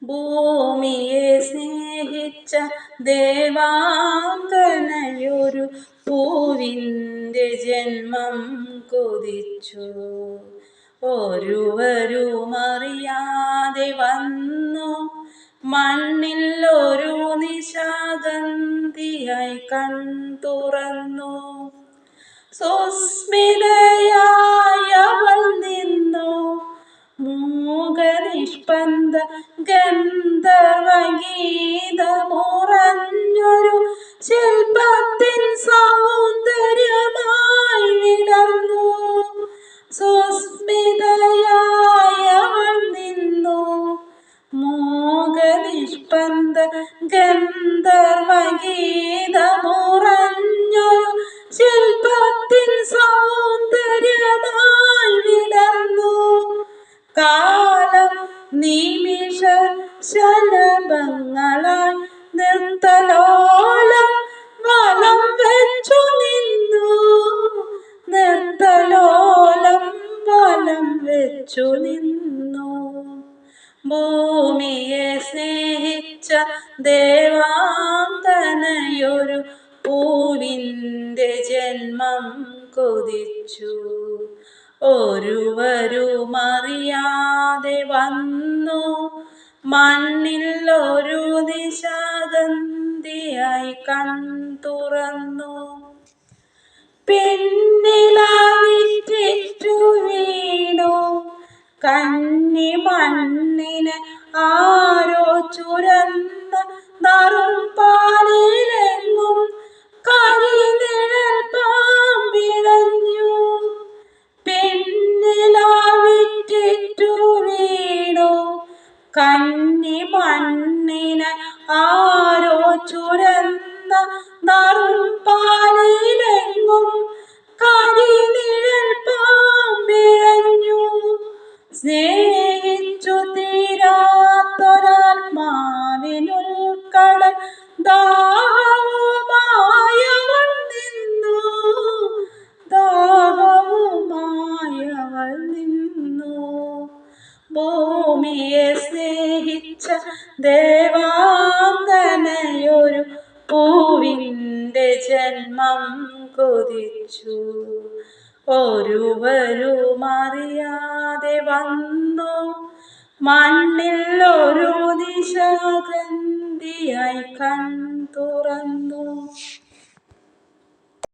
ഭൂമിയെ സ്നേഹിച്ച ദേവാംഗനയൊരു പൂവിൻ്റെ ജന്മം കൊതിച്ചു. ഒരുവരും അറിയാതെ വന്നു മണ്ണിൽ ഒരു നിശാഗന്ധിയായി കൺ തുറന്നു. സുസ്മിതയായി അവൾ നിന്നു, മൂകനിഷ്പന്ദ ഗന്ധർവഗീതമുറഞ്ഞൊരു ശില്പത്തിൻ സൗന്ദര്യമായി വിടർന്നു. സുസ്മിതയായി അവൾ നിന്നു, മൂകനിഷ്പന്ദ ഗന്ധർവഗീതമുറഞ്ഞൊരു ശില്പത്തിൻ സൗന്ദര്യമായി വിടർന്നു. കാലം നിമിഷ ശലഭങ്ങളായി നൃത്തലോലം വലം വെച്ചു നിന്നു. നൃത്തലോലം വലം വെച്ചു നിന്നു. ഭൂമിയെ സ്നേഹിച്ച ദേവാംഗനയൊരു പൂവിൻ്റെ ജന്മം കൊതിച്ചു. ഒരുവരും അറിയാതെ വന്നു മണ്ണിൽ ഒരു നിശാഗന്ധിയായി കൺ തുറന്നു. പിന്നിലാവിറ്റു വീണു കന്നി മണ്ണിന് ആരോ ചുരന്ന നറുംപാലിലെങ്ങും കരിനിഴൽ പാമ്പിഴഞ്ഞു. പിന്നിലാവിറ്റു വീണു കന്നി മണ്ണിന് ആരോ ചുരന്ന നറുംപാലിലെങ്ങും കരിനിഴൽ പാമ്പിഴഞ്ഞു. സ്നേഹിച്ചു തീരാത്തൊരാത്മാവിനുൾക്കടൽ ദാഹവുമായവൾ നിന്നു. ദാഹവുമായവൾ നിന്നു. ഭൂമിയെ സ്നേഹിച്ച ദേവാംഗനയൊരു പൂവിൻ്റെ ജന്മം കൊതിച്ചു. ഒരുവരും അറിയാതെ വന്നു മണ്ണിൽ ഒരു നിശാഗന്ധിയായി കൺ തുറന്നു.